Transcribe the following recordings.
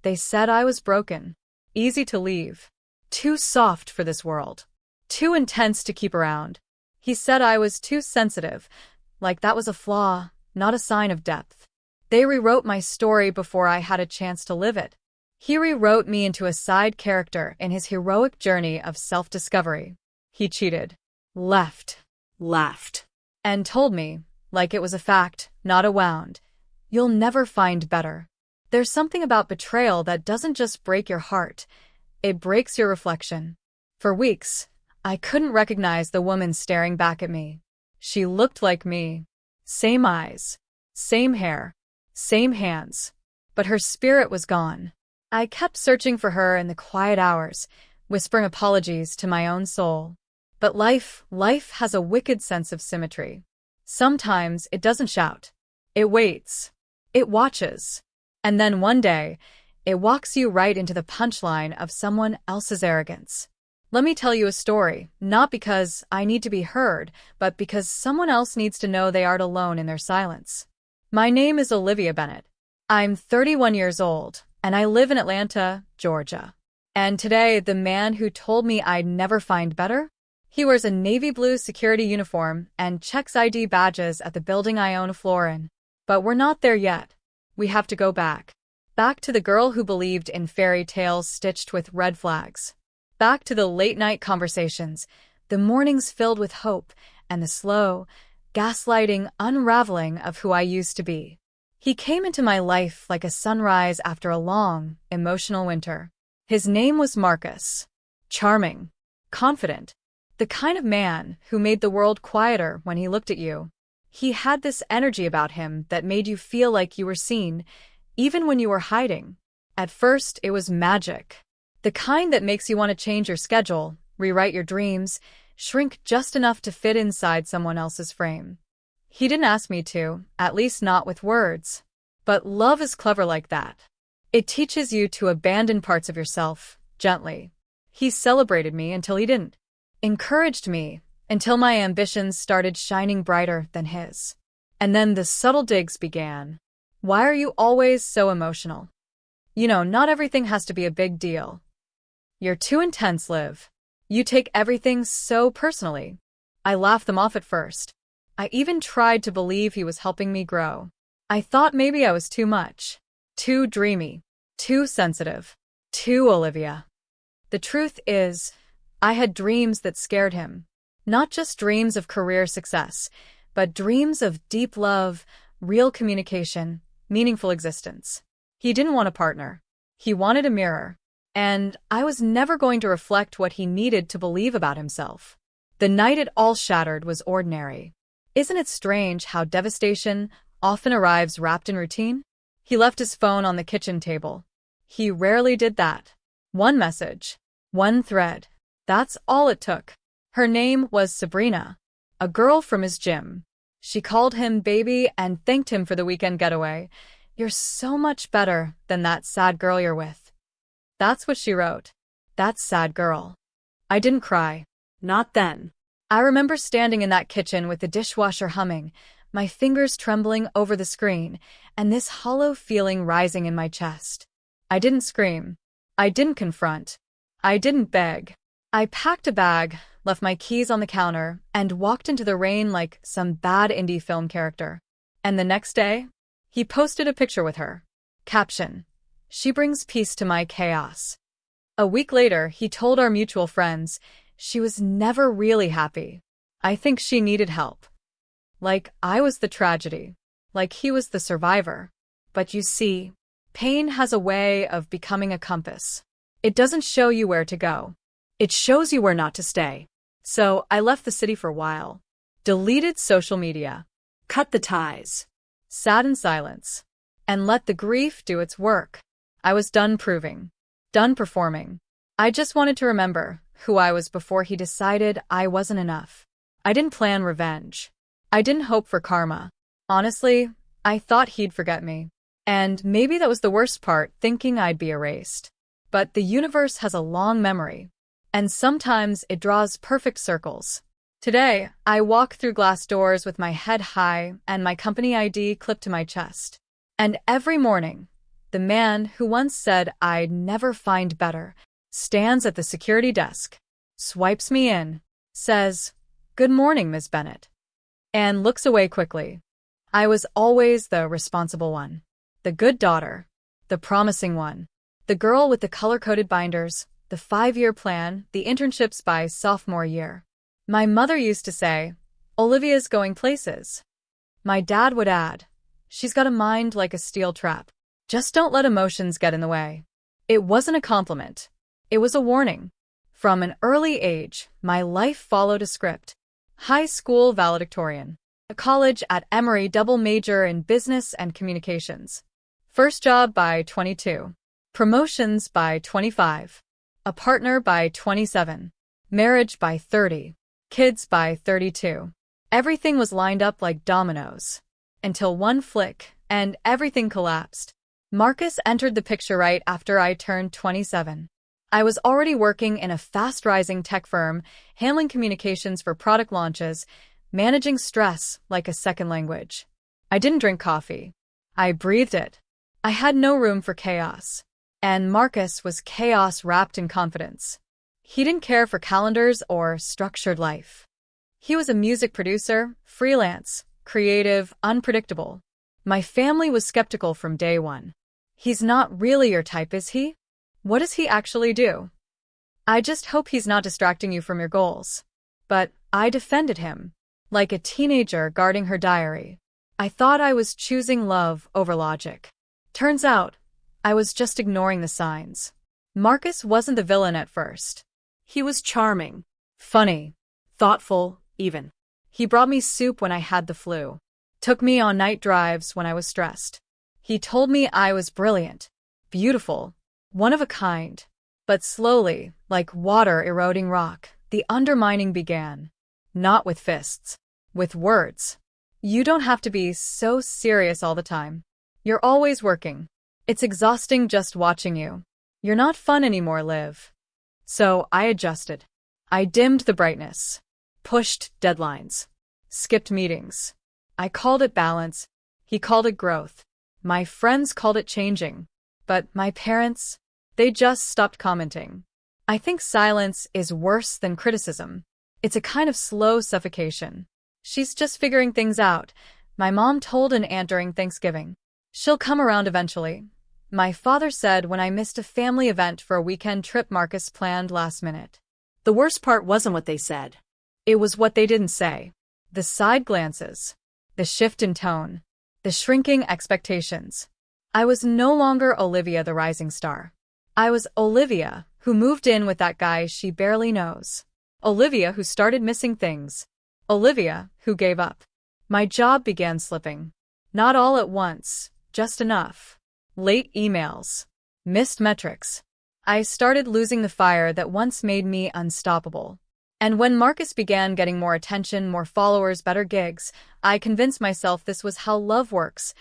They said I was broken, easy to leave, too soft for this world, too intense to keep around. He said I was too sensitive, like that was a flaw, not a sign of depth. They rewrote my story before I had a chance to live it. He rewrote me into a side character in his heroic journey of self-discovery. He cheated, left, laughed, and told me, like it was a fact, not a wound, you'll never find better. There's something about betrayal that doesn't just break your heart, it breaks your reflection. For weeks, I couldn't recognize the woman staring back at me. She looked like me. Same eyes, same hair, same hands. But her spirit was gone. I kept searching for her in the quiet hours, whispering apologies to my own soul. But life has a wicked sense of symmetry. Sometimes it doesn't shout. It waits. It watches. And then one day, it walks you right into the punchline of someone else's arrogance. Let me tell you a story, not because I need to be heard, but because someone else needs to know they aren't alone in their silence. My name is Olivia Bennett. I'm 31 years old, and I live in Atlanta, Georgia. And today, the man who told me I'd never find better? He wears a navy blue security uniform and checks ID badges at the building I own a floor in. But we're not there yet. We have to go back. Back to the girl who believed in fairy tales stitched with red flags. Back to the late-night conversations, the mornings filled with hope, and the slow, gaslighting unraveling of who I used to be. He came into my life like a sunrise after a long, emotional winter. His name was Marcus. Charming, confident, the kind of man who made the world quieter when he looked at you. He had this energy about him that made you feel like you were seen, even when you were hiding. At first, it was magic. The kind that makes you want to change your schedule, rewrite your dreams, shrink just enough to fit inside someone else's frame. He didn't ask me to, at least not with words. But love is clever like that. It teaches you to abandon parts of yourself, gently. He celebrated me until he didn't. Encouraged me until my ambitions started shining brighter than his. And then the subtle digs began. Why are you always so emotional? You know, not everything has to be a big deal. You're too intense, Liv. You take everything so personally. I laughed them off at first. I even tried to believe he was helping me grow. I thought maybe I was too much. Too dreamy. Too sensitive. Too Olivia. The truth is, I had dreams that scared him. Not just dreams of career success, but dreams of deep love, real communication, meaningful existence. He didn't want a partner. He wanted a mirror. And I was never going to reflect what he needed to believe about himself. The night it all shattered was ordinary. Isn't it strange how devastation often arrives wrapped in routine? He left his phone on the kitchen table. He rarely did that. One message. One thread. That's all it took. Her name was Sabrina, a girl from his gym. She called him baby and thanked him for the weekend getaway. You're so much better than that sad girl you're with. That's what she wrote. That sad girl. I didn't cry. Not then. I remember standing in that kitchen with the dishwasher humming, my fingers trembling over the screen, and this hollow feeling rising in my chest. I didn't scream. I didn't confront. I didn't beg. I packed a bag, left my keys on the counter, and walked into the rain like some bad indie film character. And the next day, he posted a picture with her. Caption: She brings peace to my chaos. A week later, he told our mutual friends she was never really happy. I think she needed help. Like I was the tragedy. Like he was the survivor. But you see, pain has a way of becoming a compass. It doesn't show you where to go. It shows you where not to stay. So I left the city for a while. Deleted social media. Cut the ties. Sat in silence. And let the grief do its work. I was done proving. Done performing. I just wanted to remember who I was before he decided I wasn't enough. I didn't plan revenge. I didn't hope for karma. Honestly, I thought he'd forget me. And maybe that was the worst part, thinking I'd be erased. But the universe has a long memory. And sometimes it draws perfect circles. Today, I walk through glass doors with my head high and my company ID clipped to my chest. And every morning, the The man who once said I'd never find better stands at the security desk, swipes me in, says, "Good morning, Miss Bennett," and looks away quickly. I was always the responsible one, the good daughter, the promising one, the girl with the color-coded binders, the 5-year plan, the internships by sophomore year. My mother used to say, "Olivia's going places." My dad would add, "She's got a mind like a steel trap. Just don't let emotions get in the way." It wasn't a compliment. It was a warning. From an early age, my life followed a script. High school valedictorian. A college at Emory, double major in business and communications. First job by 22. Promotions by 25. A partner by 27. Marriage by 30. Kids by 32. Everything was lined up like dominoes. Until one flick, and everything collapsed. Marcus entered the picture right after I turned 27. I was already working in a fast-rising tech firm, handling communications for product launches, managing stress like a second language. I didn't drink coffee. I breathed it. I had no room for chaos. And Marcus was chaos wrapped in confidence. He didn't care for calendars or structured life. He was a music producer, freelance, creative, unpredictable. My family was skeptical from day one. "He's not really your type, is he? What does he actually do? I just hope he's not distracting you from your goals." But I defended him, like a teenager guarding her diary. I thought I was choosing love over logic. Turns out, I was just ignoring the signs. Marcus wasn't the villain at first. He was charming, funny, thoughtful, even. He brought me soup when I had the flu, took me on night drives when I was stressed. He told me I was brilliant, beautiful, one of a kind. But slowly, like water eroding rock, the undermining began. Not with fists, with words. "You don't have to be so serious all the time. You're always working. It's exhausting just watching you. You're not fun anymore, Liv." So I adjusted. I dimmed the brightness, pushed deadlines, skipped meetings. I called it balance. He called it growth. My friends called it changing. But my parents, they just stopped commenting. I think silence is worse than criticism. It's a kind of slow suffocation. "She's just figuring things out," my mom told an aunt during Thanksgiving. "She'll come around eventually." My father said when I missed a family event for a weekend trip Marcus planned last minute. The worst part wasn't what they said. It was what they didn't say. The side glances, the shift in tone, the shrinking expectations. I was no longer Olivia the rising star. I was Olivia, who moved in with that guy she barely knows. Olivia who started missing things. Olivia who gave up. My job began slipping. Not all at once, just enough. Late emails. Missed metrics. I started losing the fire that once made me unstoppable. And when Marcus began getting more attention, more followers, better gigs, I convinced myself this was how love works.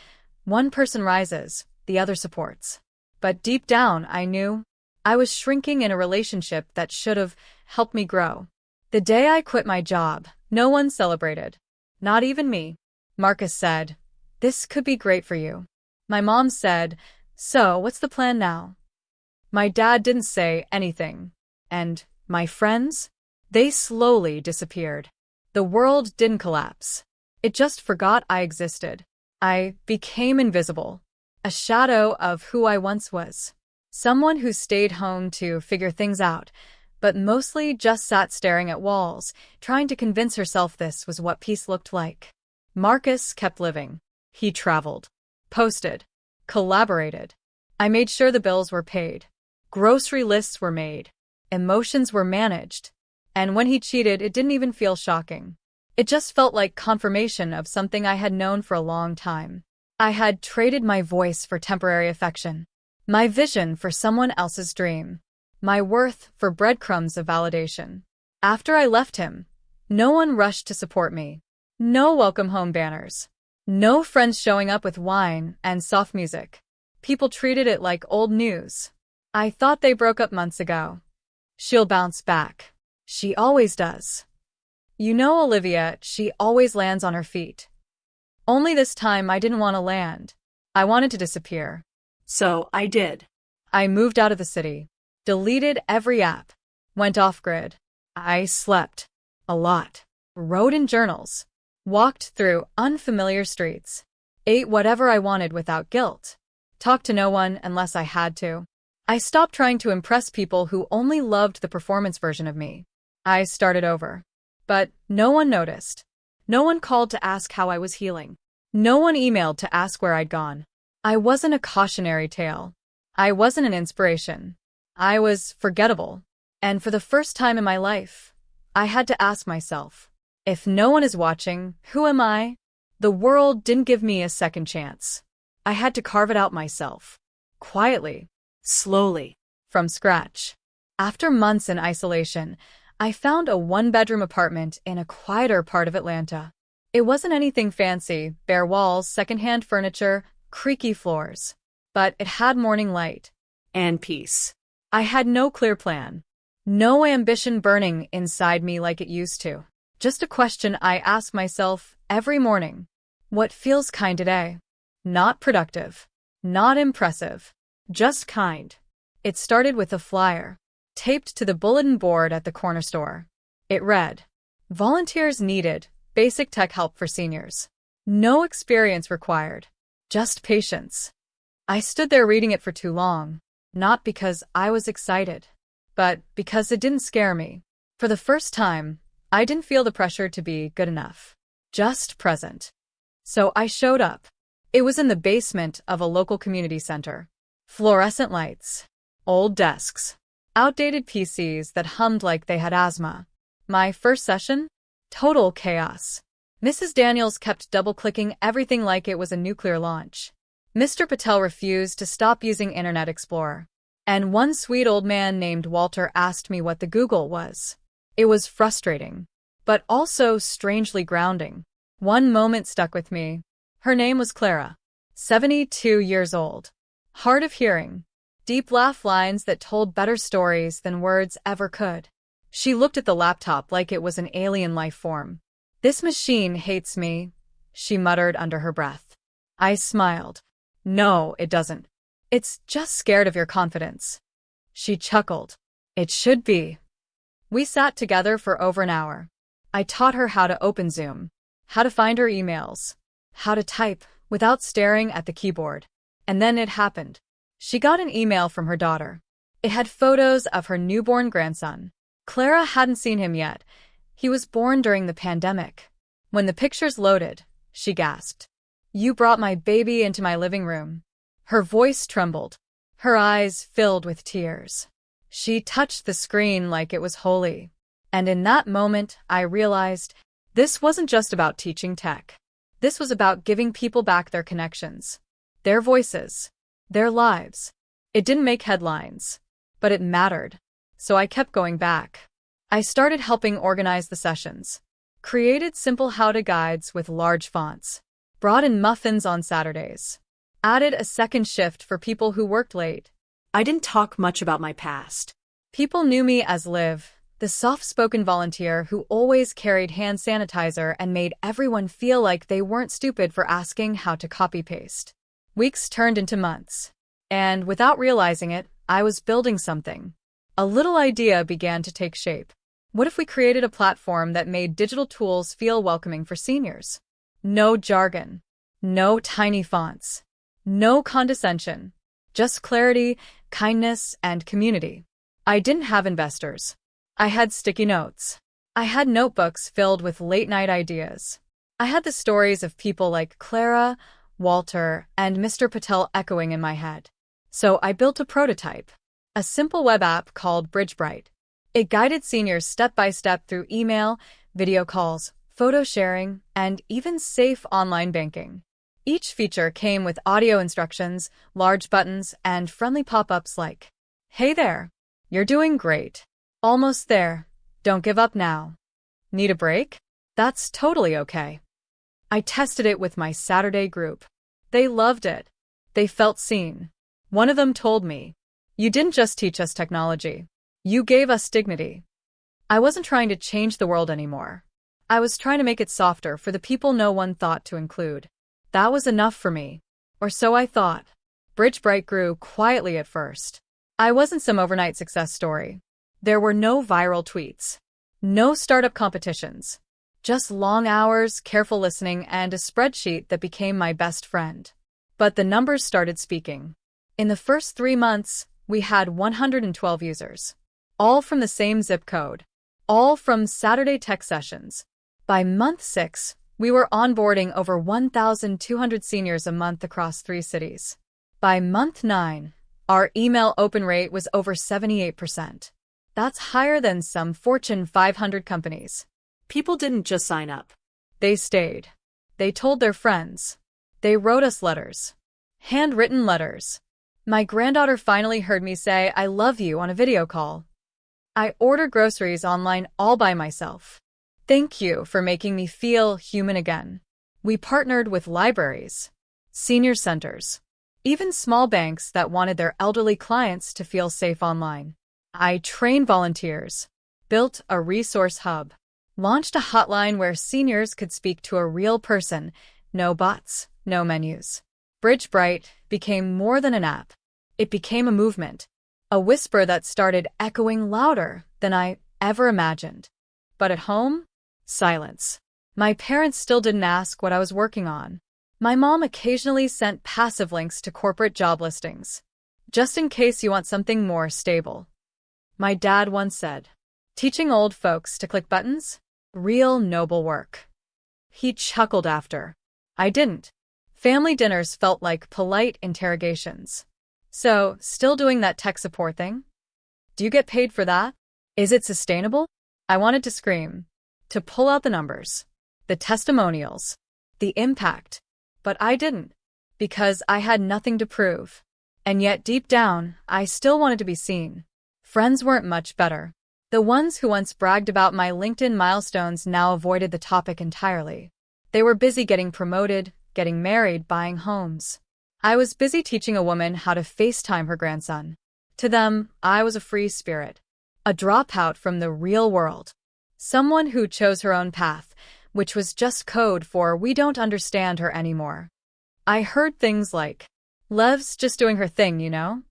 One person rises, the other supports. But deep down, I knew I was shrinking in a relationship that should have helped me grow. The day I quit my job, no one celebrated. Not even me. Marcus said, "This could be great for you." My mom said, "So, what's the plan now?" My dad didn't say anything. And my friends? They slowly disappeared. The world didn't collapse. It just forgot I existed. I became invisible. A shadow of who I once was. Someone who stayed home to figure things out, but mostly just sat staring at walls, trying to convince herself this was what peace looked like. Marcus kept living. He traveled, posted, collaborated. I made sure the bills were paid. Grocery lists were made. Emotions were managed. And when he cheated, it didn't even feel shocking. It just felt like confirmation of something I had known for a long time. I had traded my voice for temporary affection, my vision for someone else's dream, my worth for breadcrumbs of validation. After I left him, no one rushed to support me. No welcome home banners. No friends showing up with wine and soft music. People treated it like old news. I thought they broke up months ago. She'll bounce back. She always does. You know Olivia, she always lands on her feet. Only this time I didn't want to land. I wanted to disappear. So I did. I moved out of the city, deleted every app, went off-grid. I slept a lot, wrote in journals, walked through unfamiliar streets, ate whatever I wanted without guilt, talked to no one unless I had to. I stopped trying to impress people who only loved the performance version of me. I started over. But no one noticed. No one called to ask how I was healing. No one emailed to ask where I'd gone. I wasn't a cautionary tale. I wasn't an inspiration. I was forgettable. And for the first time in my life, I had to ask myself, if no one is watching, who am I? The world didn't give me a second chance. I had to carve it out myself. Quietly. Slowly. From scratch. After months in isolation, I found a one-bedroom apartment in a quieter part of Atlanta. It wasn't anything fancy, bare walls, secondhand furniture, creaky floors. But it had morning light. And peace. I had no clear plan. No ambition burning inside me like it used to. Just a question I ask myself every morning. What feels kind today? Not productive. Not impressive. Just kind. It started with a flyer, taped to the bulletin board at the corner store. It read, "Volunteers needed, basic tech help for seniors. No experience required. Just patience." I stood there reading it for too long, not because I was excited, but because it didn't scare me. For the first time, I didn't feel the pressure to be good enough. Just present. So I showed up. It was in the basement of a local community center. Fluorescent lights, old desks, outdated PCs that hummed like they had asthma. My first session? Total chaos. Mrs. Daniels kept double-clicking everything like it was a nuclear launch. Mr. Patel refused to stop using Internet Explorer. And one sweet old man named Walter asked me what the Google was. It was frustrating, but also strangely grounding. One moment stuck with me. Her name was Clara, 72 years old. Hard of hearing, deep laugh lines that told better stories than words ever could. She looked at the laptop like it was an alien life form. "This machine hates me," she muttered under her breath. I smiled. "No, it doesn't. It's just scared of your confidence." She chuckled. "It should be." We sat together for over an hour. I taught her how to open Zoom, how to find her emails, how to type without staring at the keyboard. And then it happened. She got an email from her daughter. It had photos of her newborn grandson. Clara hadn't seen him yet. He was born during the pandemic. When the pictures loaded, she gasped. "You brought my baby into my living room." Her voice trembled. Her eyes filled with tears. She touched the screen like it was holy. And in that moment, I realized this wasn't just about teaching tech. This was about giving people back their connections, their voices, their lives. It didn't make headlines, but it mattered. So I kept going back. I started helping organize the sessions, created simple how-to guides with large fonts, brought in muffins on Saturdays, added a second shift for people who worked late. I didn't talk much about my past. People knew me as Liv, the soft-spoken volunteer who always carried hand sanitizer and made everyone feel like they weren't stupid for asking how to copy-paste. Weeks turned into months. And without realizing it, I was building something. A little idea began to take shape. What if we created a platform that made digital tools feel welcoming for seniors? No jargon. No tiny fonts. No condescension. Just clarity, kindness, and community. I didn't have investors. I had sticky notes. I had notebooks filled with late-night ideas. I had the stories of people like Clara, Walter, and Mr. Patel echoing in my head. So I built a prototype, a simple web app called BridgeBright. It guided seniors step-by-step through email, video calls, photo sharing, and even safe online banking. Each feature came with audio instructions, large buttons, and friendly pop-ups like, "Hey there, you're doing great. Almost there. Don't give up now. Need a break? That's totally okay." I tested it with my Saturday group. They loved it. They felt seen. One of them told me, "You didn't just teach us technology. You gave us dignity." I wasn't trying to change the world anymore. I was trying to make it softer for the people no one thought to include. That was enough for me. Or so I thought. Bridgebright grew quietly at first. I wasn't some overnight success story. There were no viral tweets, no startup competitions, just long hours, careful listening, and a spreadsheet that became my best friend. But the numbers started speaking. In the first 3 months, we had 112 users, all from the same zip code, all from Saturday tech sessions. By month 6, we were onboarding over 1,200 seniors a month across 3 cities. By month 9, our email open rate was over 78%. That's higher than some Fortune 500 companies. People didn't just sign up. They stayed. They told their friends. They wrote us letters. Handwritten letters. My granddaughter finally heard me say, "I love you" on a video call. I ordered groceries online all by myself. Thank you for making me feel human again. We partnered with libraries, senior centers, even small banks that wanted their elderly clients to feel safe online. I trained volunteers, built a resource hub, launched a hotline where seniors could speak to a real person, no bots, no menus. Bridgebright became more than an app. It became a movement, a whisper that started echoing louder than I ever imagined. But at home, silence. My parents still didn't ask what I was working on. My mom occasionally sent passive links to corporate job listings, just in case you want something more stable. My dad once said, "Teaching old folks to click buttons? Real noble work." He chuckled after. I didn't. Family dinners felt like polite interrogations. "So, still doing that tech support thing? Do you get paid for that? Is it sustainable?" I wanted to scream, to pull out the numbers, the testimonials, the impact. But I didn't, because I had nothing to prove. And yet deep down, I still wanted to be seen. Friends weren't much better. The ones who once bragged about my LinkedIn milestones now avoided the topic entirely. They were busy getting promoted, getting married, buying homes. I was busy teaching a woman how to FaceTime her grandson. To them, I was a free spirit, a dropout from the real world, someone who chose her own path, which was just code for "we don't understand her anymore." I heard things like, "Lev's just doing her thing, you know?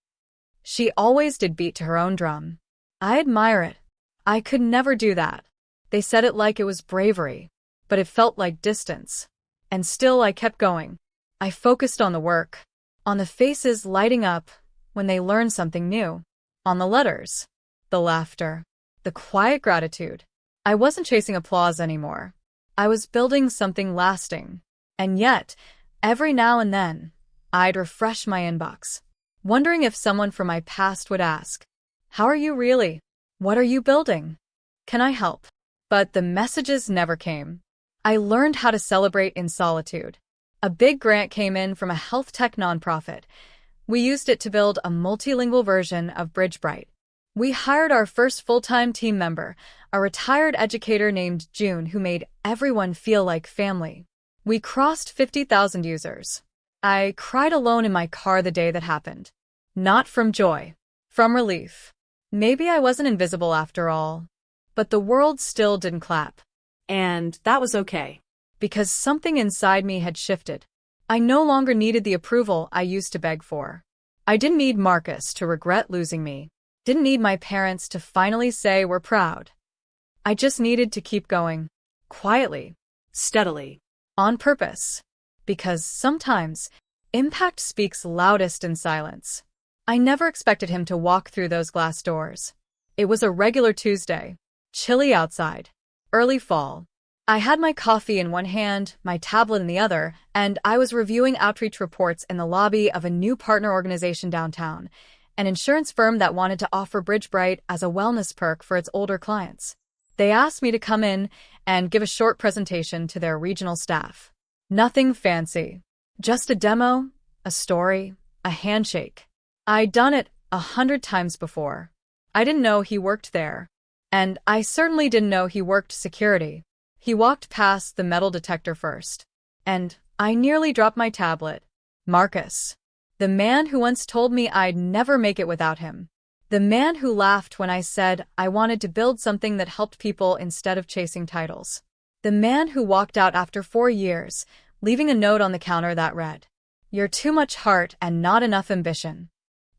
She always did beat to her own drum." I admire it. I could never do that. They said it like it was bravery, but it felt like distance. And still I kept going. I focused on the work, on the faces lighting up when they learned something new, on the letters, the laughter, the quiet gratitude. I wasn't chasing applause anymore. I was building something lasting. And yet, every now and then, I'd refresh my inbox, wondering if someone from my past would ask, "How are you really? What are you building? Can I help?" But the messages never came. I learned how to celebrate in solitude. A big grant came in from a health tech nonprofit. We used it to build a multilingual version of Bridgebright. We hired our first full-time team member, a retired educator named June, who made everyone feel like family. We crossed 50,000 users. I cried alone in my car the day that happened. Not from joy, from relief. Maybe I wasn't invisible after all. But the world still didn't clap. And that was okay. Because something inside me had shifted. I no longer needed the approval I used to beg for. I didn't need Marcus to regret losing me. Didn't need my parents to finally say we're proud. I just needed to keep going. Quietly. Steadily. On purpose. Because sometimes, impact speaks loudest in silence. I never expected him to walk through those glass doors. It was a regular Tuesday. Chilly outside. Early fall. I had my coffee in one hand, my tablet in the other, and I was reviewing outreach reports in the lobby of a new partner organization downtown, an insurance firm that wanted to offer Bridgebright as a wellness perk for its older clients. They asked me to come in and give a short presentation to their regional staff. Nothing fancy. Just a demo, a story, a handshake. I'd done it 100 times before. I didn't know he worked there. And I certainly didn't know he worked security. He walked past the metal detector first. And I nearly dropped my tablet. Marcus. The man who once told me I'd never make it without him. The man who laughed when I said I wanted to build something that helped people instead of chasing titles. The man who walked out after 4 years, leaving a note on the counter that read, You're too much heart and not enough ambition.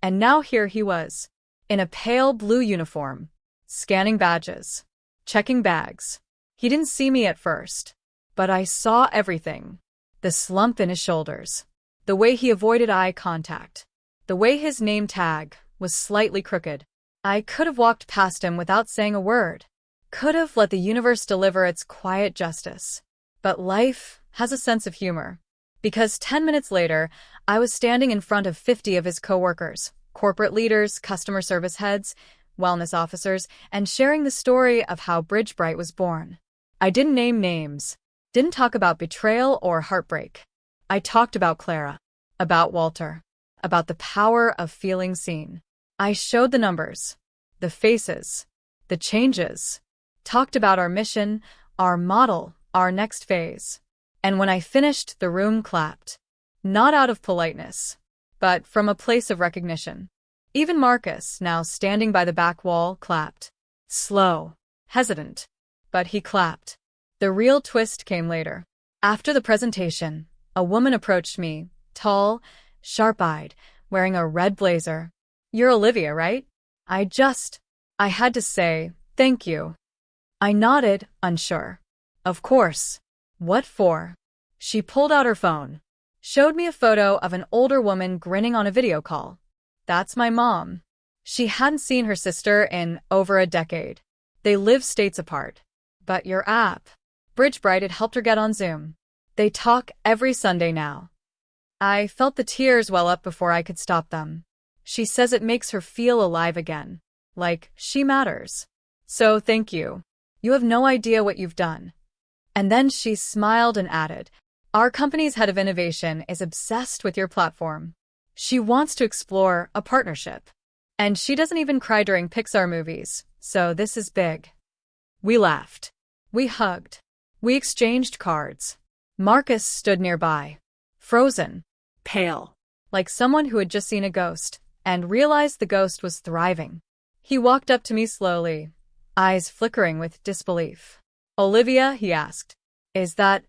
And now here he was, in a pale blue uniform, scanning badges, checking bags. He didn't see me at first, but I saw everything. The slump in his shoulders, the way he avoided eye contact, the way his name tag was slightly crooked. I could have walked past him without saying a word, could have let the universe deliver its quiet justice. But life has a sense of humor. Because 10 minutes later, I was standing in front of 50 of his coworkers, corporate leaders, customer service heads, wellness officers, and sharing the story of how Bridgebright was born. I didn't name names, didn't talk about betrayal or heartbreak. I talked about Clara, about Walter, about the power of feeling seen. I showed the numbers, the faces, the changes, talked about our mission, our model, our next phase. And when I finished, the room clapped. Not out of politeness, but from a place of recognition. Even Marcus, now standing by the back wall, clapped. Slow, hesitant, but he clapped. The real twist came later. After the presentation, a woman approached me, tall, sharp-eyed, wearing a red blazer. You're Olivia, right? I had to say, thank you. I nodded, unsure. Of course. What for? She pulled out her phone, showed me a photo of an older woman grinning on a video call. That's my mom. She hadn't seen her sister in over a decade. They live states apart. But your app, Bridgebright, had helped her get on Zoom. They talk every Sunday now. I felt the tears well up before I could stop them. She says it makes her feel alive again, like she matters. So thank you. You have no idea what you've done. And then she smiled and added, our company's head of innovation is obsessed with your platform. She wants to explore a partnership. And she doesn't even cry during Pixar movies, so this is big. We laughed. We hugged. We exchanged cards. Marcus stood nearby, frozen, Pale. like someone who had just seen a ghost, and realized the ghost was thriving. He walked up to me slowly, eyes flickering with disbelief. Olivia, he asked, is that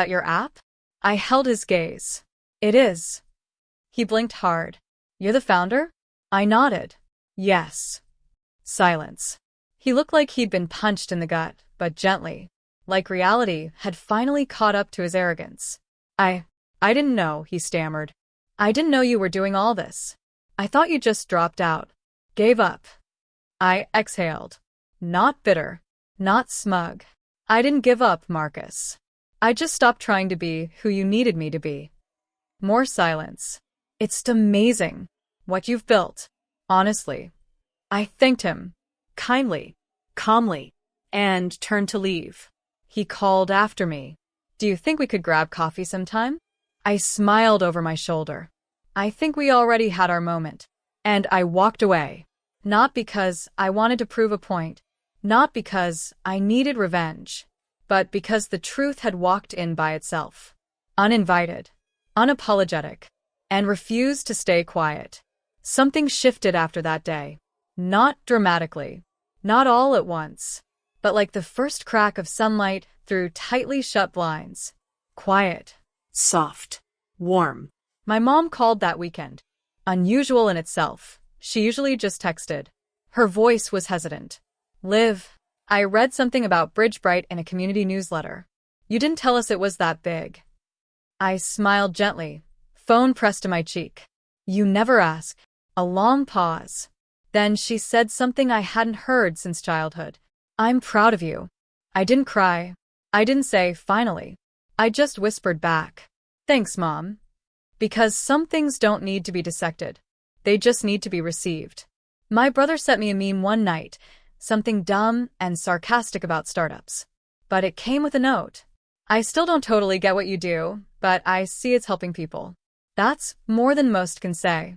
your app? I held his gaze. It is. He blinked hard. You're the founder? I nodded. Yes. Silence. He looked like he'd been punched in the gut, but gently, like reality had finally caught up to his arrogance. I didn't know, he stammered. I didn't know you were doing all this. I thought you just dropped out. Gave up. I exhaled. Not bitter. Not smug. I didn't give up, Marcus. I just stopped trying to be who you needed me to be. More silence. It's amazing what you've built. Honestly. I thanked him. Kindly. Calmly. And turned to leave. He called after me. Do you think we could grab coffee sometime? I smiled over my shoulder. I think we already had our moment. And I walked away. Not because I wanted to prove a point. Not because I needed revenge. But because the truth had walked in by itself. Uninvited. Unapologetic. And refused to stay quiet. Something shifted after that day. Not dramatically. Not all at once. But like the first crack of sunlight through tightly shut blinds. Quiet. Soft. Warm. My mom called that weekend. Unusual in itself. She usually just texted. Her voice was hesitant. Liv, I read something about Bridgebright in a community newsletter. You didn't tell us it was that big. I smiled gently. Phone pressed to my cheek. You never ask. A long pause. Then she said something I hadn't heard since childhood. I'm proud of you. I didn't cry. I didn't say, finally. I just whispered back. Thanks, Mom. Because some things don't need to be dissected. They just need to be received. My brother sent me a meme one night, something dumb and sarcastic about startups. But it came with a note. I still don't totally get what you do, but I see it's helping people. That's more than most can say.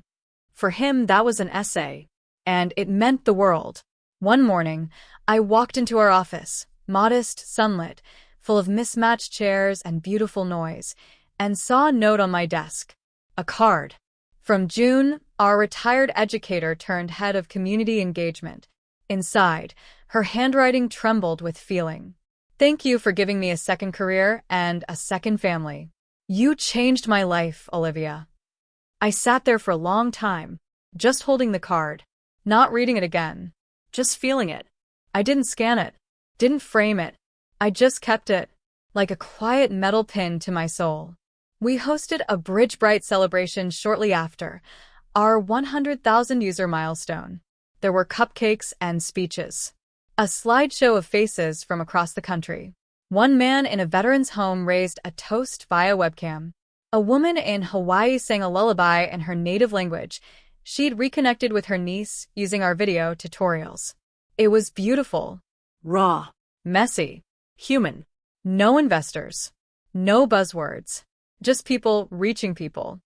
For him, that was an essay. And it meant the world. One morning, I walked into our office, modest, sunlit, full of mismatched chairs and beautiful noise, and saw a note on my desk. A card. From June, our retired educator turned head of community engagement. Inside, her handwriting trembled with feeling. Thank you for giving me a second career and a second family. You changed my life, Olivia. I sat there for a long time, just holding the card, not reading it again, just feeling it. I didn't scan it, didn't frame it. I just kept it, like a quiet metal pin to my soul. We hosted a Bridge Bright celebration shortly after our 100,000 user milestone. There were cupcakes and speeches. A slideshow of faces from across the country. One man in a veteran's home raised a toast via webcam. A woman in Hawaii sang a lullaby in her native language. She'd reconnected with her niece using our video tutorials. It was beautiful. Raw. Messy. Human. No investors. No buzzwords. Just people reaching people.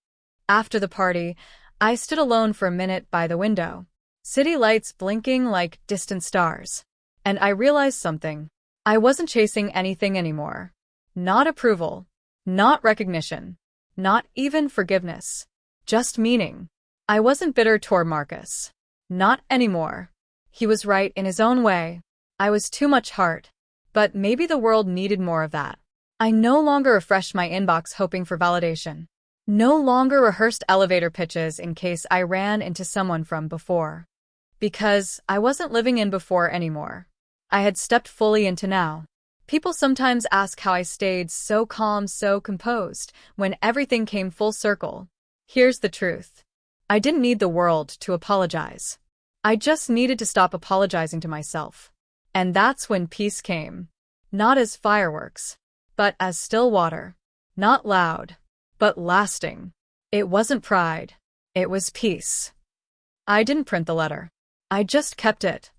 After the party, I stood alone for a minute by the window. City lights blinking like distant stars. And I realized something. I wasn't chasing anything anymore. Not approval. Not recognition. Not even forgiveness. Just meaning. I wasn't bitter toward Marcus. Not anymore. He was right in his own way. I was too much heart. But maybe the world needed more of that. I no longer refreshed my inbox hoping for validation. No longer rehearsed elevator pitches in case I ran into someone from before. Because I wasn't living in before anymore. I had stepped fully into now. People sometimes ask how I stayed so calm, so composed, when everything came full circle. Here's the truth. I didn't need the world to apologize. I just needed to stop apologizing to myself. And that's when peace came. Not as fireworks, but as still water. Not loud, but lasting. It wasn't pride. It was peace. I didn't print the letter. I just kept it.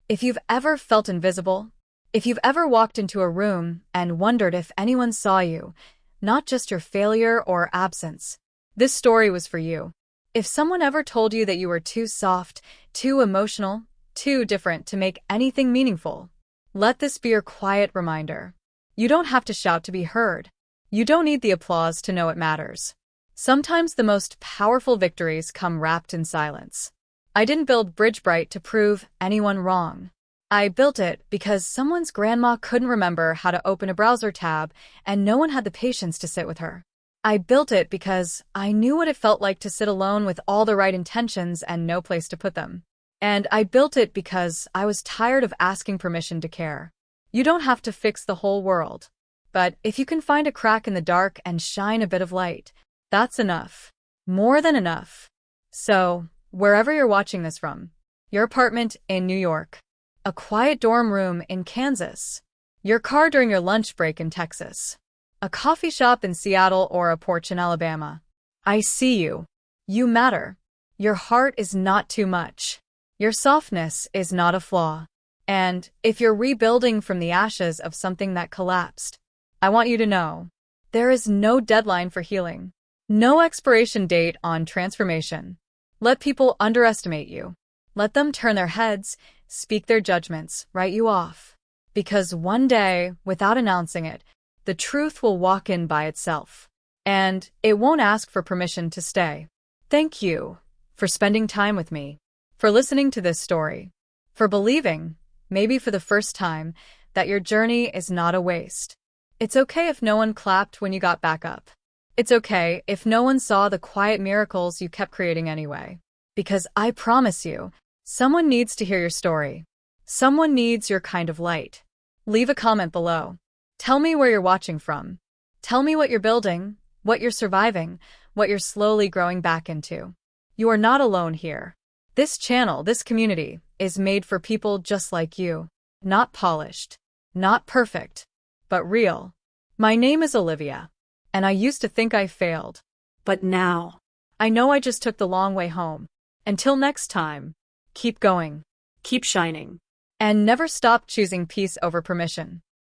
If you've ever felt invisible, if you've ever walked into a room and wondered if anyone saw you, not just your failure or absence, this story was for you. If someone ever told you that you were too soft, too emotional, too different to make anything meaningful, let this be your quiet reminder. You don't have to shout to be heard. You don't need the applause to know it matters. Sometimes the most powerful victories come wrapped in silence. I didn't build Bridge Bright to prove anyone wrong. I built it because someone's grandma couldn't remember how to open a browser tab and no one had the patience to sit with her. I built it because I knew what it felt like to sit alone with all the right intentions and no place to put them. And I built it because I was tired of asking permission to care. You don't have to fix the whole world. But if you can find a crack in the dark and shine a bit of light, that's enough. More than enough. So, wherever you're watching this from, your apartment in New York, a quiet dorm room in Kansas, your car during your lunch break in Texas, a coffee shop in Seattle or a porch in Alabama, I see you. You matter. Your heart is not too much. Your softness is not a flaw. And if you're rebuilding from the ashes of something that collapsed, I want you to know, there is no deadline for healing. No expiration date on transformation. Let people underestimate you. Let them turn their heads, speak their judgments, write you off. Because one day, without announcing it, the truth will walk in by itself. And it won't ask for permission to stay. Thank you for spending time with me, for listening to this story, for believing, maybe for the first time, that your journey is not a waste. It's okay if no one clapped when you got back up. It's okay if no one saw the quiet miracles you kept creating anyway. Because I promise you, someone needs to hear your story. Someone needs your kind of light. Leave a comment below. Tell me where you're watching from. Tell me what you're building, what you're surviving, what you're slowly growing back into. You are not alone here. This channel, this community, is made for people just like you. Not polished, not perfect, but real. My name is Olivia, and I used to think I failed. But now, I know I just took the long way home. Until next time, keep going, keep shining. and never stop choosing peace over permission.